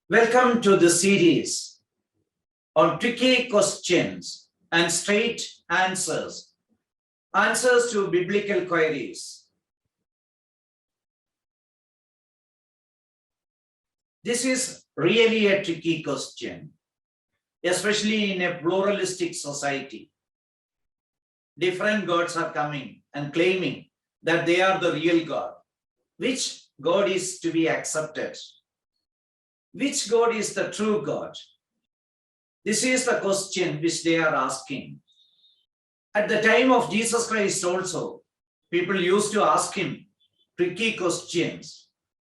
Welcome to the series on tricky questions and straight answers, answers to biblical queries. This is really a tricky question, especially in a pluralistic society. Different gods are coming and claiming that they are the real God. Which God is to be accepted? Which God is the true God? This is the question which they are asking. At the time of Jesus Christ also, people used to ask him tricky questions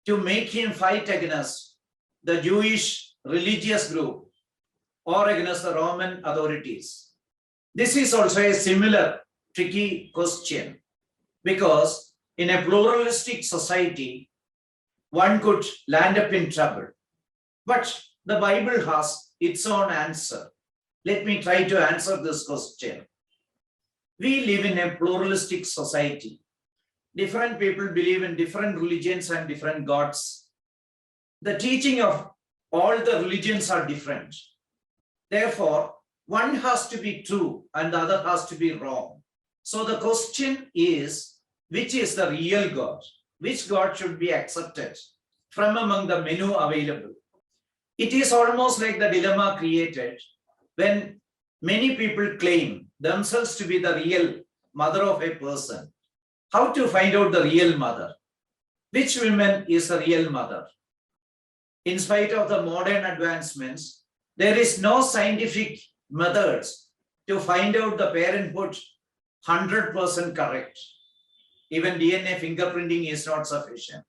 to make him fight against the Jewish religious group or against the Roman authorities. This is also a similar tricky question because in a pluralistic society, one could land up in trouble. But the Bible has its own answer. Let me try to answer this question. We live in a pluralistic society. Different people believe in different religions and different gods. The teaching of all the religions are different. Therefore, one has to be true and the other has to be wrong. So the question is, which is the real God? Which God should be accepted from among the menu available? It is almost like the dilemma created when many people claim themselves to be the real mother of a person. How to find out the real mother? Which woman is the real mother? In spite of the modern advancements, there is no scientific methods to find out the parenthood 100% correct. Even DNA fingerprinting is not sufficient.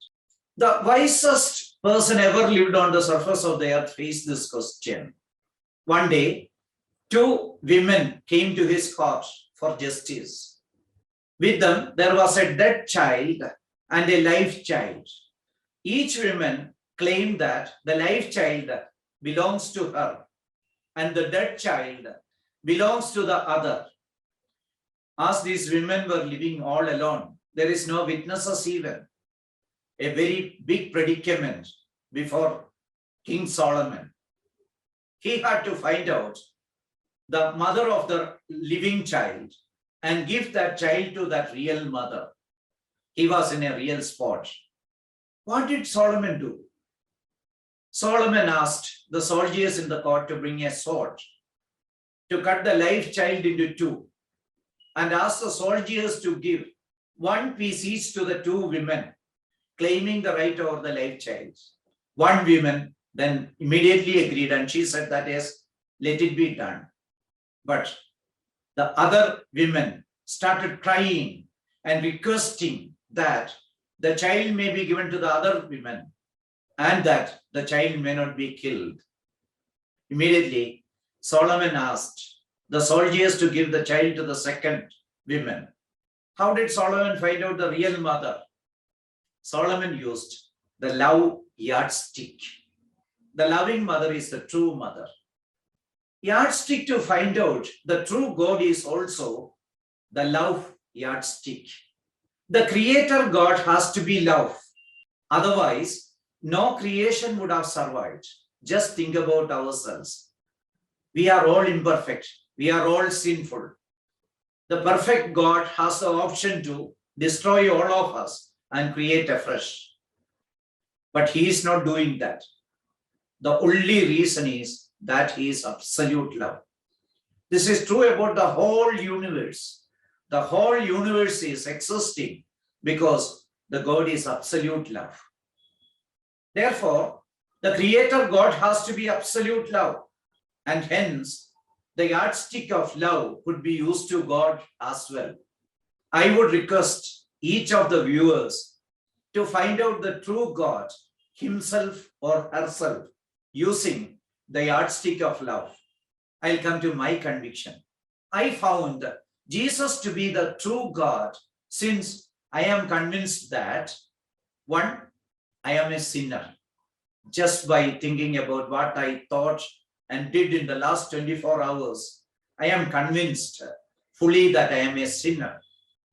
The wisest person ever lived on the surface of the earth faced this question. One day, two women came to his court for justice. With them, there was a dead child and a live child. Each woman claimed that the live child belongs to her and the dead child belongs to the other. As these women were living all alone, there is no witnesses even. A very big predicament before King Solomon. He had to find out the mother of the living child and give that child to that real mother. He was in a real spot. What did Solomon do? Solomon asked the soldiers in the court to bring a sword to cut the live child into two and asked the soldiers to give one piece each to the two women claiming the right over the live child. One woman then immediately agreed and she said that yes, let it be done. But the other women started crying and requesting that the child may be given to the other women and that the child may not be killed. Immediately, Solomon asked the soldiers to give the child to the second woman. How did Solomon find out the real mother? Solomon used the love yardstick. The loving mother is the true mother. Yardstick to find out the true God is also the love yardstick. The creator God has to be love. Otherwise, no creation would have survived. Just think about ourselves. We are all imperfect. We are all sinful. The perfect God has the option to destroy all of us and create afresh. But he is not doing that. The only reason is that he is absolute love. This is true about the whole universe. The whole universe is existing because the God is absolute love. Therefore, the creator God has to be absolute love. And hence, the yardstick of love could be used to God as well. I would request each of the viewers to find out the true God, himself or herself, using the yardstick of love. I'll come to my conviction. I found Jesus to be the true God since I am convinced that, one, I am a sinner. Just by thinking about what I thought and did in the last 24 hours, I am convinced fully that I am a sinner.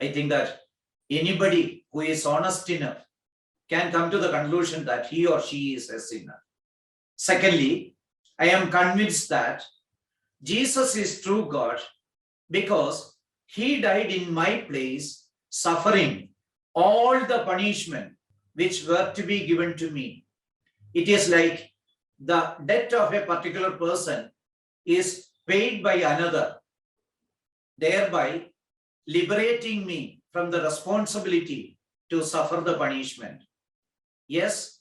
I think that anybody who is honest enough can come to the conclusion that he or she is a sinner. Secondly, I am convinced that Jesus is true God because he died in my place, suffering all the punishment which were to be given to me. It is like the debt of a particular person is paid by another, thereby liberating me from the responsibility to suffer the punishment. Yes,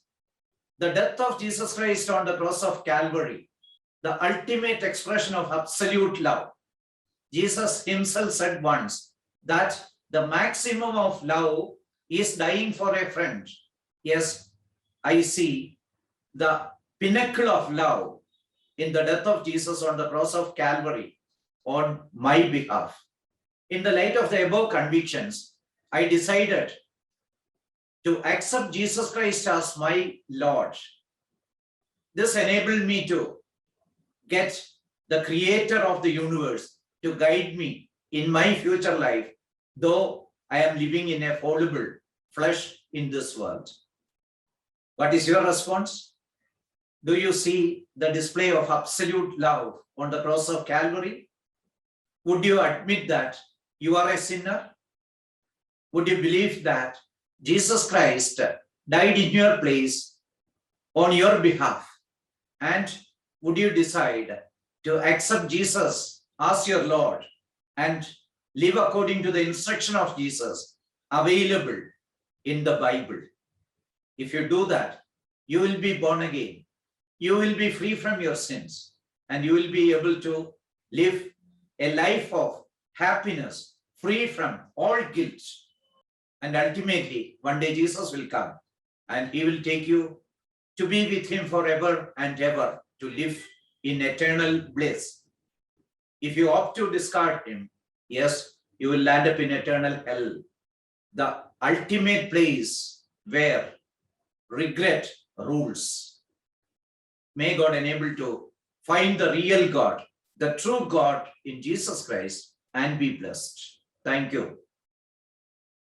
the death of Jesus Christ on the cross of Calvary, the ultimate expression of absolute love. Jesus himself said once that the maximum of love is dying for a friend. Yes, I see the pinnacle of love in the death of Jesus on the cross of Calvary on my behalf. In the light of the above convictions, I decided to accept Jesus Christ as my Lord. This enabled me to get the creator of the universe to guide me in my future life, though I am living in a fallible flesh in this world. What is your response? Do you see the display of absolute love on the cross of Calvary? Would you admit that you are a sinner? Would you believe that Jesus Christ died in your place on your behalf? And would you decide to accept Jesus as your Lord and live according to the instruction of Jesus available in the Bible? If you do that, you will be born again. You will be free from your sins and you will be able to live a life of happiness, free from all guilt. And ultimately, one day Jesus will come and he will take you to be with him forever and ever, to live in eternal bliss. If you opt to discard him, yes, you will land up in eternal hell, the ultimate place where regret rules. May God enable to find the real God, the true God in Jesus Christ, and be blessed. Thank you.